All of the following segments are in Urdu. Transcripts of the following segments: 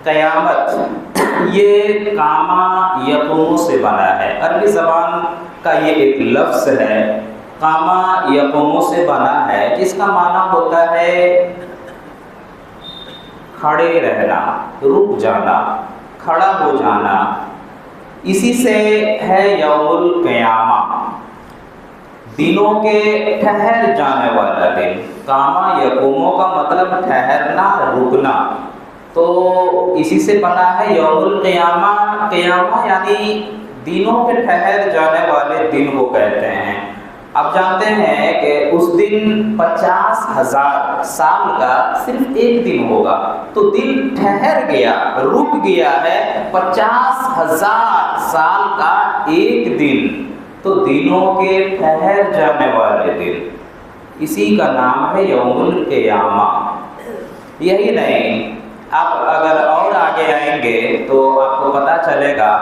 قیامت یہ قاما یقوم سے بنا ہے، عربی زبان کا یہ ایک لفظ ہے، قاما یقوم سے بنا ہے، جس کا معنی ہوتا ہے کھڑے رہنا، رک جانا، کھڑا ہو جانا، اسی سے ہے یوم القیامہ، دنوں کے ٹھہر جانے والا دن۔ قاما یقوم کا مطلب ٹھہرنا، رکنا، تو اسی سے بنا ہے یوم القیامہ۔ قیامہ یعنی دنوں کے ٹھہر جانے والے دن کو کہتے ہیں۔ اب جانتے ہیں کہ اس دن 50,000 سال کا صرف ایک دن ہوگا، تو دن ٹھہر گیا، رک گیا ہے 50,000 سال کا ایک دن، تو دنوں کے ٹھہر جانے والے دن، اسی کا نام ہے یوم القیامہ۔ یہی نہیں، آپ اگر اور آگے آئیں گے تو آپ کو پتہ چلے گا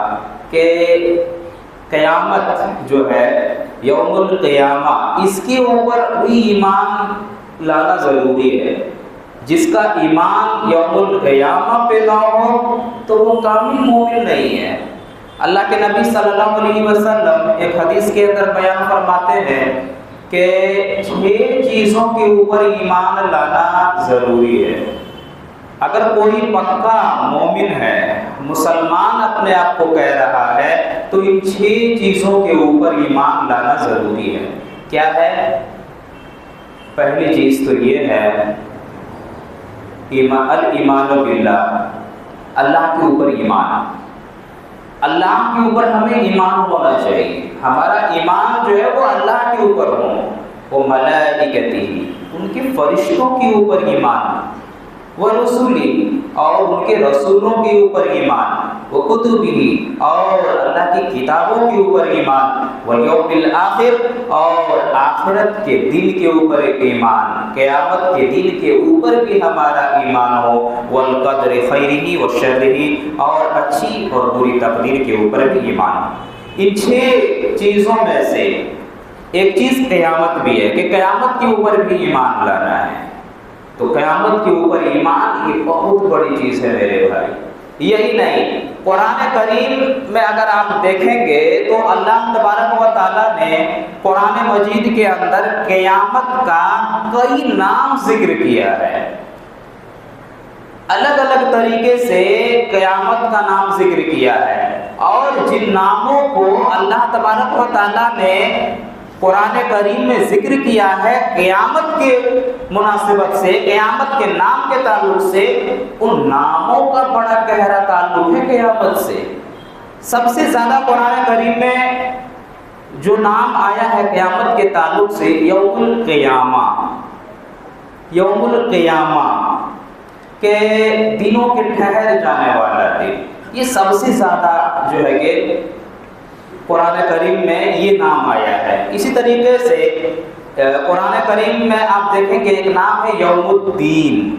کہ قیامت جو ہے یوم القیامہ، اس کے اوپر بھی ایمان لانا ضروری ہے۔ جس کا ایمان یوم القیامہ پہ نہ ہو تو وہ کامل مومن نہیں ہے۔ اللہ کے نبی صلی اللہ علیہ وسلم ایک حدیث کے اندر بیان فرماتے ہیں کہ 6 چیزوں کے اوپر ایمان لانا ضروری ہے۔ اگر کوئی پکا مومن ہے، مسلمان اپنے آپ کو کہہ رہا ہے، تو ان 6 چیزوں کے اوپر ایمان لانا ضروری ہے۔ کیا ہے؟ پہلی چیز تو یہ ہے الایمان باللہ، اللہ کے اوپر ایمان۔ اللہ کے اوپر ہمیں ایمان ہونا چاہیے، ہمارا ایمان جو ہے وہ اللہ کے اوپر ہو، وہ ملائکتہ، ان کے فرشتوں کے اوپر ایمان، ورسولی، اور ان کے رسولوں کے اوپر ایمان، وکتبہ، اور اللہ کی کتابوں کے اوپر ایمان، والیوم الآخر، اور آخرت کے دن کے اوپر ایمان، قیامت کے دن کے اوپر بھی ہمارا ایمان ہو، والقدر خیرہ وشرہ، اور اچھی اور بری تقدیر کے اوپر بھی ایمان۔ ان 6 چیزوں میں سے ایک چیز قیامت بھی ہے کہ قیامت کے اوپر بھی ایمان لانا ہے۔ تو قیامت کے اوپر ایمان یہ بہت بڑی چیز ہے میرے بھائی۔ یہی نہیں، قرآن کریم میں اگر آپ دیکھیں گے تو اللہ تبارک و تعالیٰ نے قرآن مجید کے اندر قیامت کا کئی نام ذکر کیا ہے، الگ الگ طریقے سے قیامت کا نام ذکر کیا ہے، اور جن ناموں کو اللہ تبارک و تعالیٰ نے قرآن کریم میں ذکر کیا ہے قیامت کے مناسبت سے، قیامت کے نام کے تعلق سے، ان ناموں کا بڑا گہرا تعلق ہے قیامت سے۔ سب سے زیادہ قرآن کریم میں جو نام آیا ہے قیامت کے تعلق سے، یوم القیامہ، یوم القیامہ کہ دنوں کے ٹھہر جانے والا دن، یہ سب سے زیادہ جو ہے کہ قرآن کریم میں یہ نام آیا ہے۔ اسی طریقے سے قرآن کریم میں آپ دیکھیں گے ایک نام ہے یوم الدین۔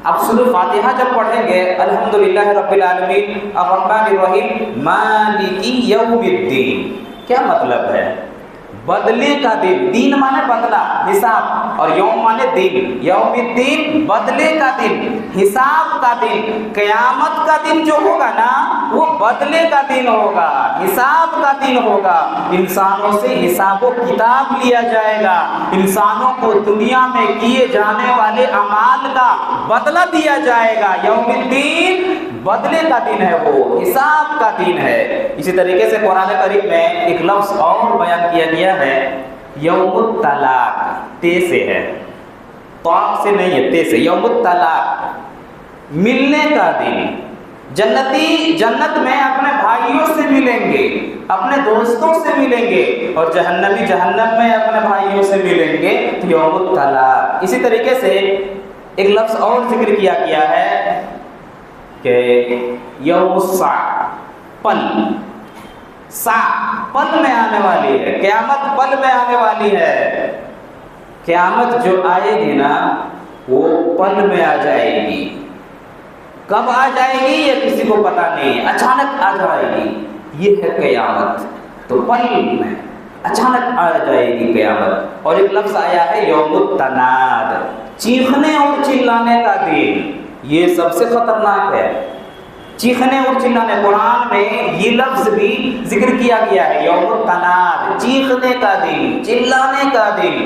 آپ سورۃ فاتحہ جب پڑھیں گے، الحمدللہ رب العالمین الرحمن الرحیم مالک یوم الدین، کیا مطلب ہے؟ بدلے کا دن، دین مانے بدلہ، حساب، اور یوم مانے دن، یوم الدین بدلے کا دن، حساب کا دن۔ قیامت کا دن جو ہوگا نا وہ بدلے کا دن ہوگا، حساب کا دن ہوگا، انسانوں سے حساب و کتاب لیا جائے گا، انسانوں کو دنیا میں کیے جانے والے اعمال کا بدلہ دیا جائے گا۔ یوم الدین بدلے کا دن ہے، وہ حساب کا دن ہے۔ اسی طریقے سے قرآن کریم میں ایک لفظ اور بیان کیا گیا ہے، یوم الطلاق، تے سے ہے، طاق سے نہیں ہے، تے سے، یوم الطلاق، ملنے کا دن۔ جنتی جنت میں اپنے بھائیوں سے ملیں گے، اپنے دوستوں سے ملیں گے، اور جہنمی جہنم میں اپنے بھائیوں سے ملیں گے، یوم الطلاق۔ اسی طریقے سے ایک لفظ اور ذکر کیا گیا ہے کہ یوم الساعہ، پل، ساعہ پل میں آنے والی ہے، قیامت پل میں آنے والی ہے۔ قیامت جو آئے گی نا وہ پل میں آ جائے گی۔ کب آ جائے گی یہ کسی کو پتہ نہیں، اچانک آ جائے گی، یہ ہے قیامت۔ تو پل میں اچانک آ جائے گی قیامت۔ اور ایک لفظ آیا ہے یوم التناد، چیخنے اور چلانے کا دن، یہ سب سے خطرناک ہے۔ چیخنے اور چلانے، قرآن میں یہ لفظ بھی ذکر کیا گیا ہے، یوم التناد، چیخنے کا دن، چلانے کا دن۔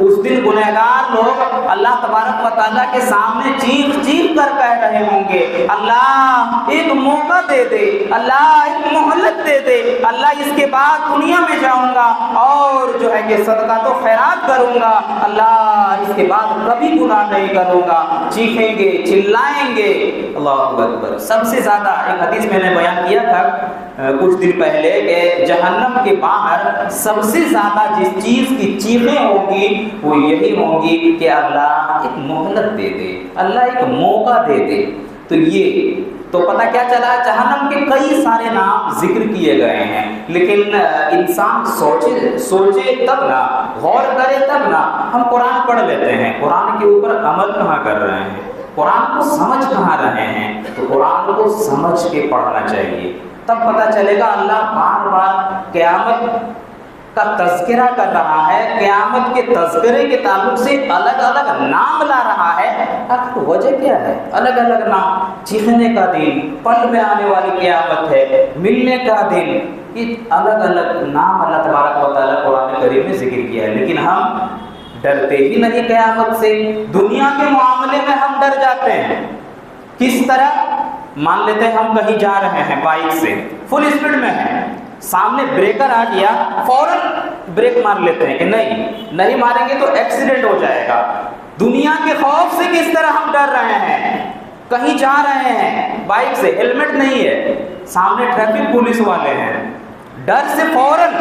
اس دن گنہگار لوگ اللہ تبارک و تعالیٰ کے سامنے چیخ چیخ کر کہہ رہے ہوں گے، اللہ ایک موقع دے دے، اللہ ایک مہلت دے دے، اللہ اس کے بعد دنیا میں جاؤں گا اور جو ہے کہ صدقہ تو خیرات کروں گا، اللہ اس کے بعد کبھی گناہ نہیں کروں گا۔ چیخیں گے، چلائیں گے، اللہ اکبر۔ سب سے زیادہ ایک حدیث میں نے بیان کیا تھا کچھ دن پہلے کہ جہنم کے باہر سب سے زیادہ جس چیز کی چیخیں ہوں گی وہ یہی ہوں گی کہ اللہ ایک مہلت دے دے، اللہ ایک موقع دے دے۔ تو یہ تو پتہ کیا چلا، جہنم کے کئی سارے نام ذکر کیے گئے ہیں، لیکن انسان سوچے تب نہ، غور کرے تب نہ۔ ہم قرآن پڑھ لیتے ہیں، قرآن کے اوپر عمل کہاں کر رہے ہیں، قرآن کو سمجھ کہاں رہے ہیں؟ تو قرآن کو سمجھ کے پڑھنا چاہیے، تب پتہ چلے گا۔ اللہ بار بار قیامت کا تذکرہ کر رہا ہے، قیامت کے تذکرے کے تعلق سے الگ الگ نام لا رہا ہے، آخر وجہ کیا ہے؟ الگ الگ نام، چیخنے کا دن، پل میں آنے والی قیامت ہے، ملنے کا دن، یہ الگ الگ نام اللہ تبارک و تعالیٰ قرآن کریم میں ذکر کیا ہے۔ لیکن ہم ڈرتے ہی نہیں قیامت سے۔ دنیا کے معاملے میں ہم ڈر جاتے ہیں، کس طرح؟ مان لیتے ہیں ہم کہیں جا رہے ہیں بائک سے، فل اسپیڈ میں ہیں، سامنے بریکر آ گیا، فوراً بریک مار لیتے ہیں کہ نہیں ماریں گے تو ایکسیڈنٹ ہو جائے گا۔ دنیا کے خوف سے کس طرح ہم ڈر رہے ہیں؟ کہیں جا رہے ہیں بائک سے، ہیلمٹ نہیں ہے، سامنے ٹریفک پولیس والے ہیں، ڈر سے فوراً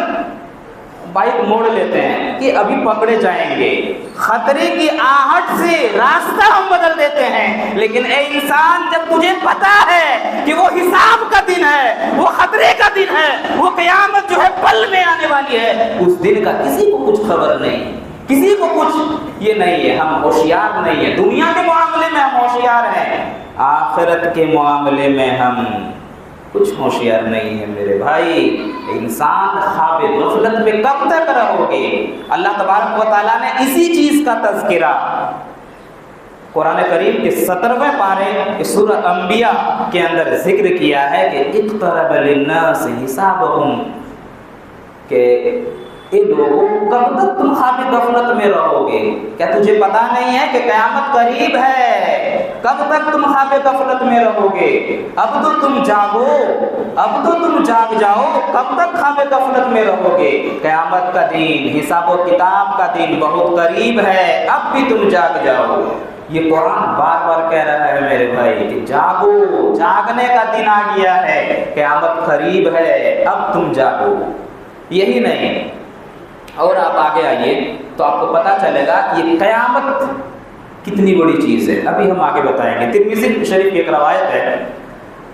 بائک موڑ لیتے ہیں کہ ابھی پکڑے جائیں گے، خطرے کی آہٹ سے راستہ ہم بدل دیتے ہیں۔ لیکن اے انسان، جب تجھے پتا ہے کہ وہ حساب کا دن ہے، وہ خطرے کا دن ہے، وہ قیامت جو ہے پل میں آنے والی ہے، اس دن کا کسی کو کچھ خبر نہیں، کسی کو کچھ یہ نہیں ہے، ہم ہوشیار نہیں ہیں۔ دنیا کے معاملے میں ہم ہوشیار ہیں، آخرت کے معاملے میں ہم کچھ ہوشیار نہیں ہے میرے بھائی۔ انسان خواب غفلت میں کب تک رہو گے؟ اللہ تبارک و تعالیٰ نے اسی چیز کا تذکرہ قرآن کریم کے 17ویں پارے سورہ انبیاء کے اندر ذکر کیا ہے کہ اقترب للناس حسابهم، کہ اے لوگوں کب تک تم خواب غفلت میں رہو گے؟ کیا تجھے پتا نہیں ہے کہ قیامت قریب ہے؟ کب تک تم خواب غفلت میں رہو گے؟ اب تو تم جاگو، اب تو تم جاگ جاؤ، کب تک خواب غفلت میں رہو گے؟ قیامت کا دن، حساب و کتاب کا دن بہت قریب ہے، اب بھی تم جاگ جاؤ۔ یہ قرآن بار بار کہہ رہا ہے میرے بھائی کہ جاگو، جاگنے کا دن آ گیا ہے، قیامت قریب ہے، اب تم جاگو۔ یہی نہیں، اور آپ آگے آئیے تو آپ کو پتہ چلے گا یہ قیامت کتنی بڑی چیز ہے۔ ابھی ہم آگے بتائیں گے۔ ترمذی شریف کی ایک روایت ہے،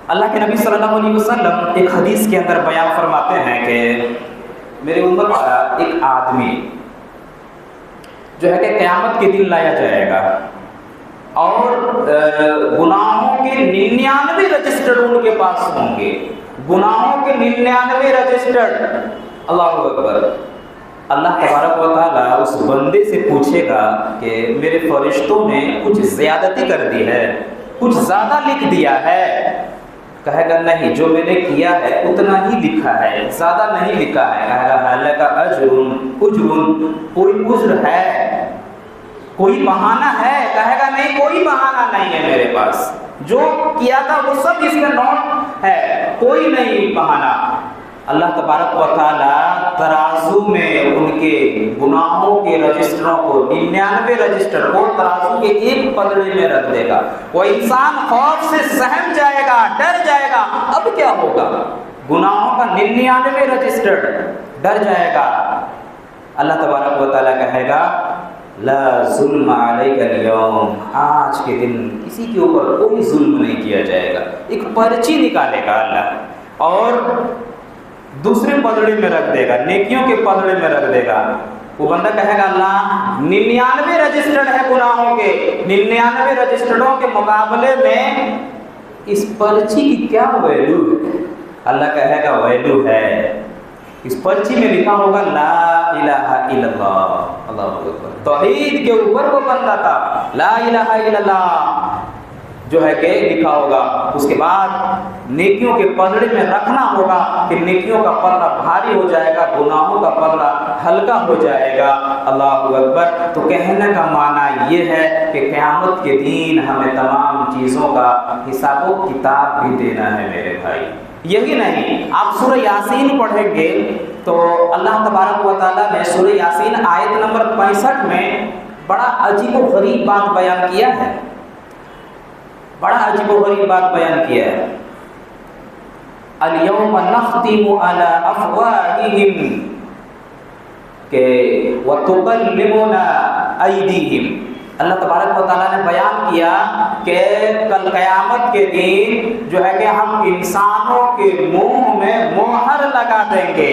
اللہ کے نبی صلی اللہ علیہ وسلم ایک حدیث کے اندر بیان فرماتے ہیں کہ میری امت کا ایک آدمی جو ہے کہ قیامت کے دن لایا جائے گا اور گناہوں کے 99 رجسٹر ان کے پاس ہوں گے، گناہوں کے 99 رجسٹر۔ اللہ اکبر۔ اللہ تبارک و تعالیٰ اس بندے سے پوچھے گا کہ میرے فرشتوں نے کچھ زیادتی کر دی ہے، کچھ زیادہ لکھ دیا ہے؟ کہے گا نہیں، جو میں نے کیا ہے اتنا ہی لکھا ہے، زیادہ نہیں لکھا ہے۔ کہے گا حالہ کا اجرن، کوئی عذر ہے، کوئی بہانہ ہے؟ کہے گا نہیں، کوئی بہانہ نہیں ہے میرے پاس، جو کیا تھا وہ سب اس میں نوٹ ہے، کوئی نہیں بہانہ۔ اللہ تبارک و تعالیٰ ترازو میں ان کے گناہوں کے رجسٹروں کو، 99 رجسٹر کو ترازو کے ایک پلڑے میں رکھ دے گا۔ وہ انسان خوف سے سہم جائے گا، ڈر جائے گا۔ اب کیا ہوگا؟ گناہوں کا 99 رجسٹر، ڈر جائے گا۔ اللہ تبارک و تعالیٰ کہے گا لا ظلم علیک اليوم، آج کے دن کسی کے اوپر کوئی ظلم نہیں کیا جائے گا۔ ایک پرچی نکالے گا اللہ اور دوسرے پلڑے میں رکھ دے گا، نیکیوں کے پلڑے میں رکھ دے گا۔ وہ بندہ کہے گا اللہ 99 رجسٹرڈ ہے گناہوں کے، 99 رجسٹرڈوں کے مقابلے میں اس پرچی کی کیا ویلو ہے؟ اللہ کہے گا ویلو ہے، اس پرچی میں لکھا ہوگا لا الہ الا اللہ۔ اللہ اکبر۔ توحید کے اوپر وہ بندہ تھا، لا الہ الا اللہ، جو ہے کہ لکھا ہوگا. اس کے بعد نیکیوں کے پلڑے میں رکھنا ہوگا کہ نیکیوں کا پلڑا بھاری ہو جائے گا, گناہوں کا پلڑا ہلکا ہو جائے گا. اللہ اکبر. تو کہنے کا معنی یہ ہے کہ قیامت کے دن ہمیں تمام چیزوں کا حساب و کتاب بھی دینا ہے میرے بھائی. یہی نہیں, آپ سورہ یاسین پڑھیں گے تو اللہ تبارک و تعالیٰ نے سورہ یاسین آیت نمبر 65 میں بڑا عجیب و غریب بات بیان کیا ہے. بڑا عجیب و غریب بات بیان کیا ہے. اليوم نختم على افواههم کہ وتكلمنا ایدیہم. اللہ تبارک و تعالیٰ نے بیان کیا کہ کل قیامت کے دن جو ہے کہ ہم انسانوں کے منہ میں مہر لگا دیں گے,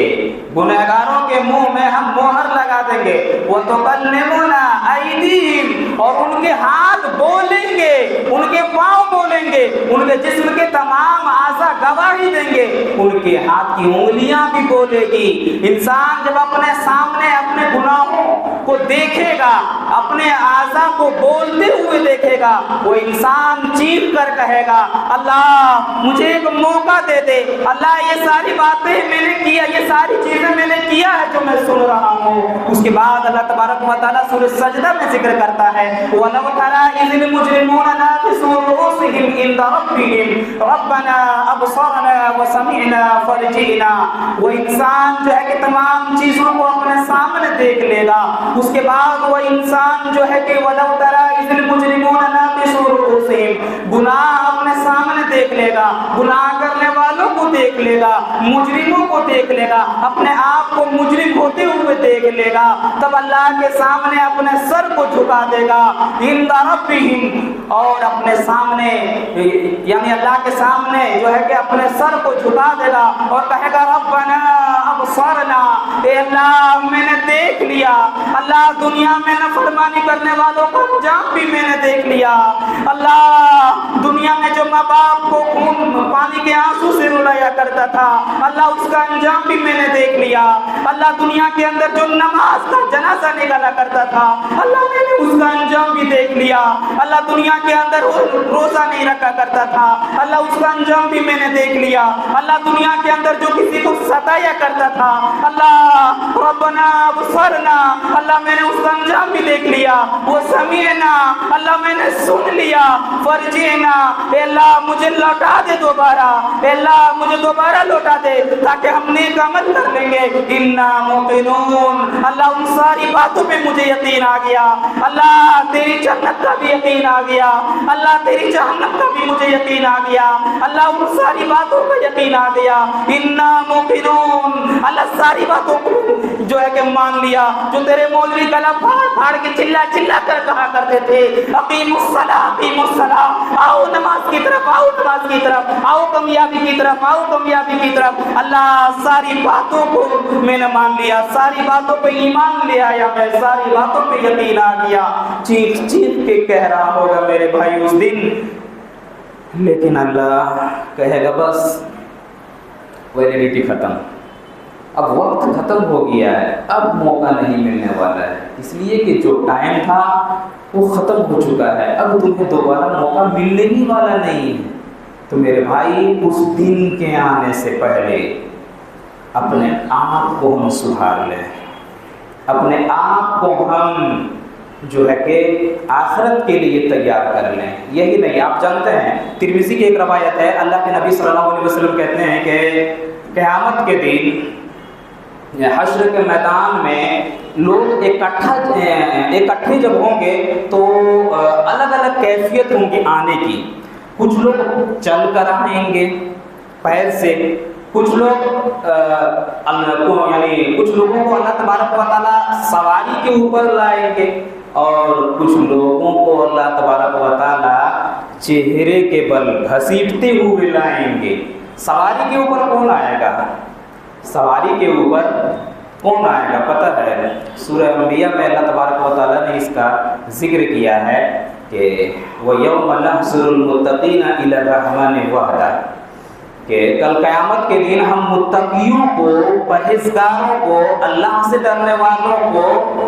گنہگاروں کے منہ میں ہم مہر لگا دیں گے. وَتُكَلِّمُنَا أَيْدِيهِمْ, اور ان کے ہاتھ بولیں گے, ان کے پاؤں بولیں گے, ان کے جسم کے تمام اعضاء گواہی دیں گے, ان کے ہاتھ کی انگلیاں بھی بولے گی. انسان جب اپنے سامنے اپنے گناہوں کو دیکھے گا, اپنے اعضاء کو بولتے ہوئے دیکھے گا, وہ انسان چیخ کر کہے گا اللہ مجھے ایک موقع دے دے, اللہ یہ ساری باتیں میں نے کیا, یہ ساری چیزیں میں نے کیا ہے جو میں سن رہا ہوں. اس کے بعد اللہ تبارک و تعالیٰ سورہ سجدہ میں ذکر کرتا ہے وَلَوْ تَرَىٰ إِذِ الْمُجْرِمُونَ نَاكِسُو رُءُوسِهِمْ عِندَ رَبِّهِمْ رَبَّنَا أَبْصَرْنَا وَسَمِعْنَا فَارْجِعْنَا. وہ انسان جو ہے کہ تمام چیزوں کو اپنے سامنے دیکھ لے گا. اس کے بعد وہ انسان جو ہے کہ وَلَوْ تَرَىٰ إِذِ الْمُجْرِمُونَ نَاكِسُو رُءُوسِهِمْ, گناہ اپنے سامنے دیکھ لے گا, گناہ کرنے والوں کو دیکھ لے گا, مجرموں کو دیکھ لے گا, اپنے آپ کو مجرم ہوتے ہوئے دیکھ لے گا. تب اللہ کے سامنے اپنے سر کو جھکا دے گا عند ربہم, اور اپنے سامنے یعنی اللہ کے سامنے جو ہے کہ اپنے سر کو جھکا دے گا اور کہے گا ربنا ابصرنا, اے اللہ میں نے دیکھ لیا, اللہ دنیا میں نافرمانی کرنے والوں کا انجام بھی میں نے دیکھ لیا, اللہ دنیا میں جو ماں باپ کو خون پانی کے آنسو سے رلایا کرتا تھا اللہ اس کا انجام بھی میں نے دیکھ لیا, اللہ دنیا کے اندر جو نماز کا جنازہ نکالا کرتا تھا اللہ میں نے اس کا انجام بھی دیکھ لیا, اللہ دنیا کے اندر روزہ نہیں رکھا کرتا تھا اللہ اس کا انجام بھی میں نے دیکھ لیا, اللہ دنیا کے اندر جو کسی کو ستایا کرتا تھا اللہ ربنا ابصرنا, اللہ میں نے اس کا انجام بھی دیکھ لیا, وہ سمعنا, اللہ میں نے سن لیا, فرجعنا, اے اللہ مجھے لوٹا دے دوبارہ, اے اللہ مجھے دوبارہ لوٹا دے تاکہ ہم نیک عمل کر لیں گے. انا موقنون, اللہ ان ساری باتوں پہ مجھے یقین آ گیا, اللہ تیری جنت کا بھی یقین آ گیا, اللہ تیری جہنم کا بھی مجھے یقین آ گیا, اللہ ان ساری باتوں کا یقین آ گیا. انا موقنون, اللہ ساری باتوں کو جو ہے کہ مان لیا, جو تیرے مولوی گلا پھاڑ پھاڑ کے چلا چلا کر کہا کرتے تھے اقیم الصلاۃ اقیم الصلاۃ, آؤ نماز کی طرف, آؤ نماز کی طرف, آؤ کامیابی کی طرف, آؤ کامیابی کی طرف. اللہ ساری باتوں کو میں نے مان لیا, ساری باتوں پہ ایمان لے آیا, میں ساری باتوں پہ یقین آ گیا. چیخ چیخ کے کہہ رہا ہوگا میرے بھائی اس دن, لیکن اللہ کہے گا بس ویلیڈیٹی ختم, اب وقت ختم ہو گیا ہے, اب موقع نہیں ملنے والا ہے, اس لیے کہ جو ٹائم تھا وہ ختم ہو چکا ہے, اب تمہیں دوبارہ موقع ملنے ہی والا نہیں ہے. تو میرے بھائی اس دن کے آنے سے پہلے اپنے آپ کو ہم سدھار لیں, اپنے آپ کو ہم جو ہے کہ آخرت کے لیے تیار کر لیں. یہی نہیں, آپ جانتے ہیں ترمذی کی ایک روایت ہے, اللہ کے نبی صلی اللہ علیہ وسلم کہتے ہیں کہ قیامت کے دن حشر کے میدان میں لوگ اکٹھے جب ہوں گے تو الگ الگ کیفیت ہوں گی آنے کی. کچھ لوگ چل کر آئیں گے پیر سے, کچھ لوگ یعنی کچھ لوگوں کو اللہ تبارک و تعالیٰ سواری کے اوپر لائیں گے, اور کچھ لوگوں کو اللہ تبارک و تعالیٰ چہرے کے بل گھسیٹتے ہوئے لائیں گے. سواری کے اوپر کون آئے گا؟ سواری کے اوپر کون آئے گا پتہ ہے؟ سورہ انبیاء میں اللہ تبارک و تعالیٰ نے اس کا ذکر کیا ہے کہ وَيَوْمَ نَحْشُرُ الْمُتَّقِينَ إِلَى الرَّحْمَنِ وَحْدَهُ, کہ کل قیامت کے دن ہم متقیوں کو, پرہیزگاروں کو, اللہ سے ڈرنے والوں کو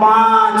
5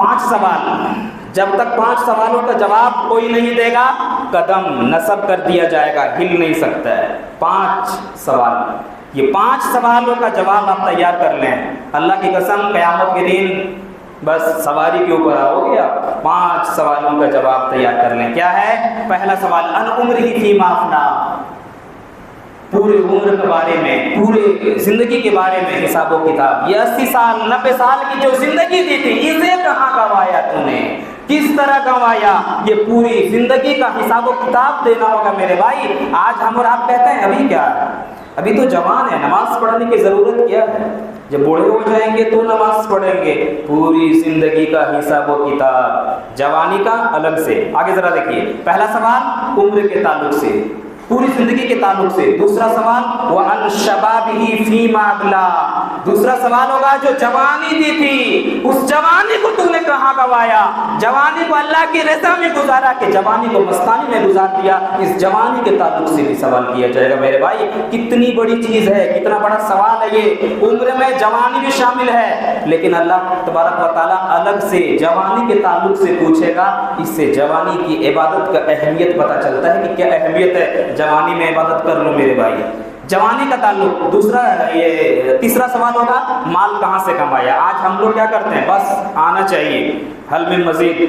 5 سوال، جب تک 5 سوالوں کا جواب کوئی نہیں دے گا قدم نصب کر دیا جائے گا، ہل نہیں سکتا ہے۔ 5 سوال، یہ 5 سوالوں کا جواب آپ تیار کر لیں، اللہ کی قسم قیامت کے دن بس سواری کے اوپر آؤ گے آپ۔ 5 سوالوں کا جواب تیار کر لیں۔ کیا ہے؟ پہلا سوال، ان عمرہ فیما افنی، پورے عمر کے بارے میں، پورے زندگی کے بارے میں حساب و کتاب۔ یہ 80 سال 90 سال کی جو زندگی دی تھی، اسے کہاں گنوایا تو نے، کس طرح گنوایا؟ یہ پوری زندگی کا حساب و کتاب دینا ہوگا میرے بھائی۔ آج ہم اور آپ کہتے ہیں ابھی کیا ہے، ابھی تو جوان ہے، نماز پڑھنے کی ضرورت کیا ہے؟ جب بوڑھے ہو جائیں گے تو نماز پڑھیں گے۔ پوری زندگی کا حساب و کتاب، جوانی کا الگ سے۔ آگے ذرا دیکھیے، پہلا سوال عمر کے تعلق سے، پوری زندگی کے تعلق سے۔ دوسرا سوال وَعَنْ شَبَابِهِ فِيمَا أَبْلَىٰ، دوسرا سوال ہوگا جو جوانی دی تھی، اس جوانی کو تو نے کہاں گوایا؟ جوانی کو اللہ کی رضا میں گزارا کہ جوانی کو مستانی میں گزار دیا؟ اس جوانی کے تعلق سے بھی سوال کیا جائے گا میرے بھائی۔ کتنی بڑی چیز ہے، کتنا بڑا سوال ہے یہ۔ عمر میں جوانی بھی شامل ہے، لیکن اللہ تبارک و تعالیٰ الگ سے جوانی کے تعلق سے پوچھے گا۔ اس سے جوانی کی عبادت کا اہمیت پتہ چلتا ہے کہ کیا اہمیت ہے جوانی میں عبادت کر لو میرے بھائی۔ جوانی کا تعلق۔ دوسرا یہ تیسرا سوال ہوگا مال کہاں سے کمایا؟ آج ہم لوگ کیا کرتے ہیں، بس آنا چاہیے، حل میں مزید،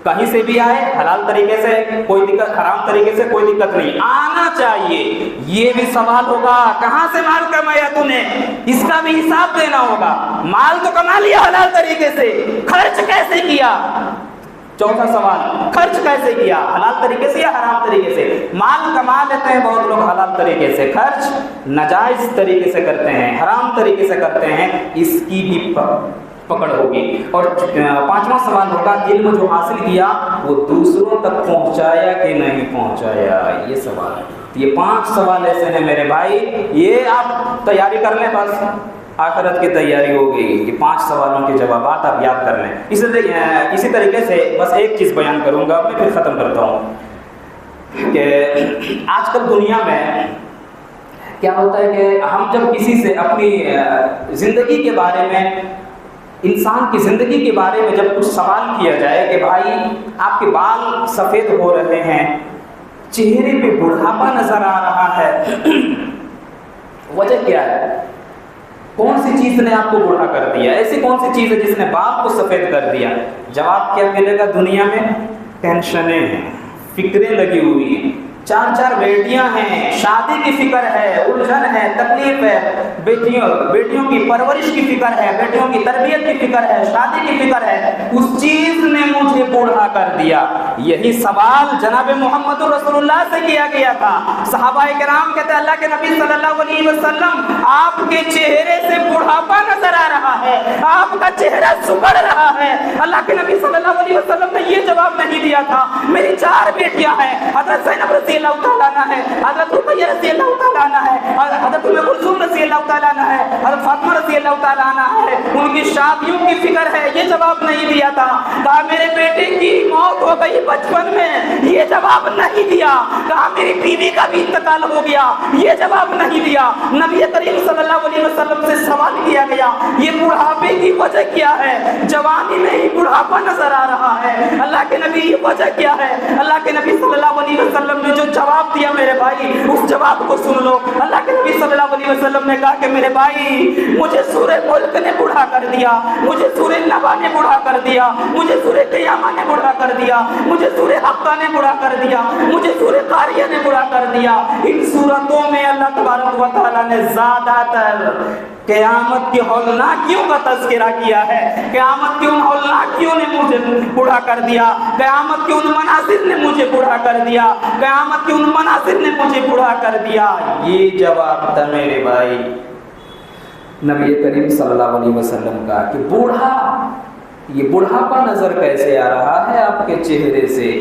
کہیں سے بھی آئے حلال طریقے سے کوئی دقت، حرام طریقے سے کوئی دقت نہیں، آنا چاہیے۔ یہ بھی سوال ہوگا کہاں سے مال کمایا تو نے، اس کا بھی حساب دینا ہوگا۔ مال تو کما لیا حلال طریقے سے، خرچ کیسے کیا؟ چوتھا سوال، خرچ کیسے کیا، حلال طریقے سے یا حرام طریقے سے؟ مال کما لیتے ہیں بہت لوگ حلال طریقے سے، خرچ ناجائز طریقے سے کرتے ہیں، حرام طریقے سے کرتے ہیں، اس کی بھی پکڑ ہوگی۔ اور 5واں سوال ہوگا علم جو حاصل کیا وہ دوسروں تک پہنچایا کہ نہیں پہنچایا؟ یہ سوال، یہ 5 سوال ایسے ہیں میرے بھائی، یہ آپ تیاری کر لیں، بس آخرت کی تیاری ہو گئی۔ یہ 5 سوالوں کے جوابات آپ یاد کر لیں۔ اسی طریقے سے بس ایک چیز بیان کروں گا، میں پھر ختم کرتا ہوں کہ آج کل دنیا میں کیا ہوتا ہے کہ ہم جب کسی سے اپنی زندگی کے بارے میں، انسان کی زندگی کے بارے میں جب کچھ سوال کیا جائے کہ بھائی آپ کے بال سفید ہو رہے ہیں، چہرے پہ بڑھاپا نظر آ رہا ہے، وجہ کیا ہے؟ کون سی چیز نے آپ کو بوڑھا کر دیا؟ ایسی کون سی چیز ہے جس نے بال کو سفید کر دیا؟ جواب کیا ملے گا دنیا میں؟ ٹینشنیں ہیں، فکریں لگی ہوئی ہیں، 4 بیٹیاں ہیں، شادی کی فکر ہے، الجھن ہے، تکلیف ہے، بیٹیوں کی پرورش کی فکر ہے، بیٹیوں کی تربیت کی فکر ہے، شادی کی فکر ہے، اس چیز نے مجھے بوڑھا کر دیا۔ یہی سوال جناب محمد رسول اللہ سے کیا گیا تھا۔ صحابہ کرام کہتے ہیں اللہ کے نبی صلی اللہ علیہ وسلم آپ کے چہرے سے بڑھاپا نظر آ رہا ہے، آپ کا چہرہ سکڑ رہا ہے۔ اللہ کے نبی صلی اللہ علیہ وسلم نے یہ جواب نہیں دیا تھا، میری 4 بیٹیاں ہیں، حضرت زینب رضی اللہ تعالیٰ عنہ ہے، حضرت رقیہ رضی اللہ تعالیٰ عنہ ہے، حضرت ام کلثوم رضی اللہ تعالیٰ عنہ ہے، حضرت فاطمہ رضی اللہ تعالیٰ عنہ ہے، ان کی شادیوں کی فکر ہے۔ یہ جواب نہیں دیا تھا۔ کہا میرے بیٹے کی موت ہو گئی بچپن میں، یہ جواب نہیں دیا۔ کہا میری بیوی کا بھی انتقال ہو گیا، یہ جواب نہیں دیا۔ نبی کریم صلی اللہ علیہ وسلم سے سوال کیا گیا یہ بڑھاپے کی وجہ کیا ہے؟ جوانی میں ہی بڑھاپا نظر آ رہا ہے۔ اللہ کے نبی یہ وجہ کیا ہے؟ اللہ کے نبی صلی اللہ علیہ وسلم نے جو جواب دیا میرے بھائی اس جواب کو سن لو۔ اللہ کے نبی صلی اللہ علیہ وسلم نے کہا کہ میرے بھائی مجھے سورہ ملک نے بوڑھا کر دیا، مجھے سورہ نبا نے بوڑھا کر دیا، مجھے سورہ قیامہ نے بوڑھا کر دیا، مجھے سورہ حقہ نے بوڑھا کر دیا، مجھے سورہ قاریہ نے بوڑھا کر دیا۔ ان سورتوں میں اللہ تبارک و تعالیٰ نے زیادہ تر قیامت کی ہولناکیوں کا تذکرہ کیا ہے۔ قیامت کی ان ہولناکیوں نے مجھے بوڑھا کر دیا، قیامت کے ان مناظر نے مجھے بوڑھا کر دیا، قیامت کے ان مناظر نے مجھے بوڑھا کر دیا۔ یہ جواب تھا میرے بھائی نبی کریم صلی اللہ علیہ وسلم کا کہ بوڑھا، یہ بڑھاپا نظر کیسے آ رہا ہے آپ کے چہرے سے؟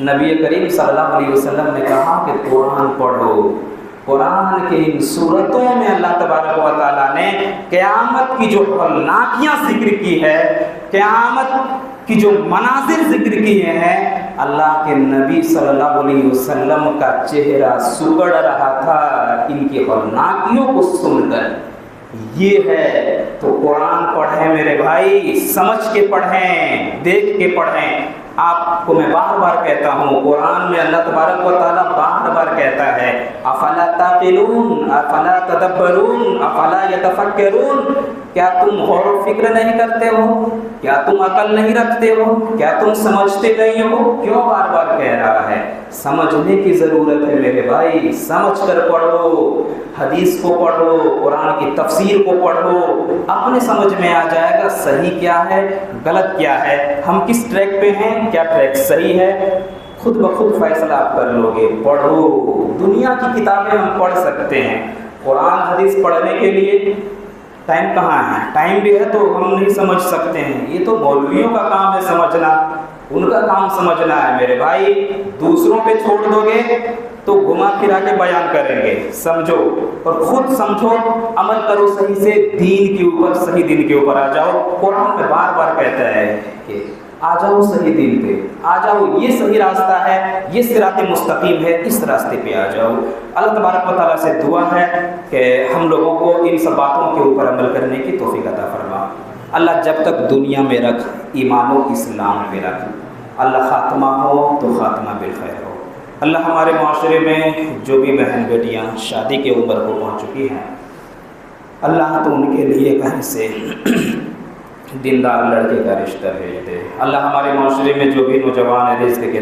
نبی کریم صلی اللہ علیہ وسلم نے کہا کہ قرآن پڑھو۔ قرآن کے ان صورتوں میں اللہ تبارک و تعالیٰ نے قیامت کی جو ہولناکیاں ذکر کی ہے، قیامت کی جو مناظر ذکر کیے ہیں، اللہ کے نبی صلی اللہ علیہ وسلم کا چہرہ سکڑ رہا تھا ان کی ہولناکیوں کو سن کر۔ یہ ہے تو قرآن پڑھیں میرے بھائی، سمجھ کے پڑھیں، دیکھ کے پڑھیں۔ آپ کو میں بار بار کہتا ہوں، قرآن میں اللہ تبارک و تعالیٰ بار بار کہتا ہے افلا تعقلون افلا تدبرون افلا یتفکرون، کیا تم غور و فکر نہیں کرتے ہو؟ کیا تم عقل نہیں رکھتے ہو؟ کیا تم سمجھتے نہیں ہو؟ کیوں بار بار کہہ رہا ہے؟ سمجھنے کی ضرورت ہے میرے بھائی، سمجھ کر پڑھو، حدیث کو پڑھو، قرآن کی تفسیر کو پڑھو، اپنے سمجھ میں آ جائے گا صحیح کیا ہے، غلط کیا ہے، ہم کس ٹریک پہ ہیں، کیا ٹریک صحیح ہے، خود بخود فیصلہ آپ کر لو گے۔ پڑھو، دنیا کی کتابیں ہم پڑھ سکتے ہیں، قرآن حدیث پڑھنے کے لیے ٹائم کہاں ہے؟ ٹائم بھی ہے تو ہم نہیں سمجھ سکتے ہیں، یہ تو مولویوں کا کام ہے سمجھنا، ان کا کام سمجھنا ہے میرے بھائی۔ دوسروں پہ چھوڑ دو گے تو گھما پھرا کے بیان کریں گے، سمجھو اور خود سمجھو، عمل کرو صحیح سے، دین کے اوپر، صحیح دین کے اوپر آ جاؤ۔ قرآن میں بار بار کہتا ہے کہ آ جاؤ صحیح دین پہ، آ جاؤ، یہ صحیح راستہ ہے، یہ صراط مستقیم ہے، اس راستے پہ آ جاؤ۔ اللہ تبارک و تعالیٰ سے دعا ہے کہ ہم لوگوں کو ان سب باتوں کے اوپر عمل کرنے کی توفیق عطا فرما۔ اللہ جب تک دنیا میں رکھ، ایمان و اسلام میں رکھ، اللہ خاتمہ ہو تو خاتمہ بالخیر ہو۔ اللہ ہمارے معاشرے میں جو بھی بہن بیٹیاں شادی کے عمر کو پہنچ چکی ہیں، اللہ تو ان کے لیے کہیں سے دیندار لڑکے کا رشتہ بھیج دے۔ اللہ ہمارے معاشرے میں جو بھی نوجوان رزق کے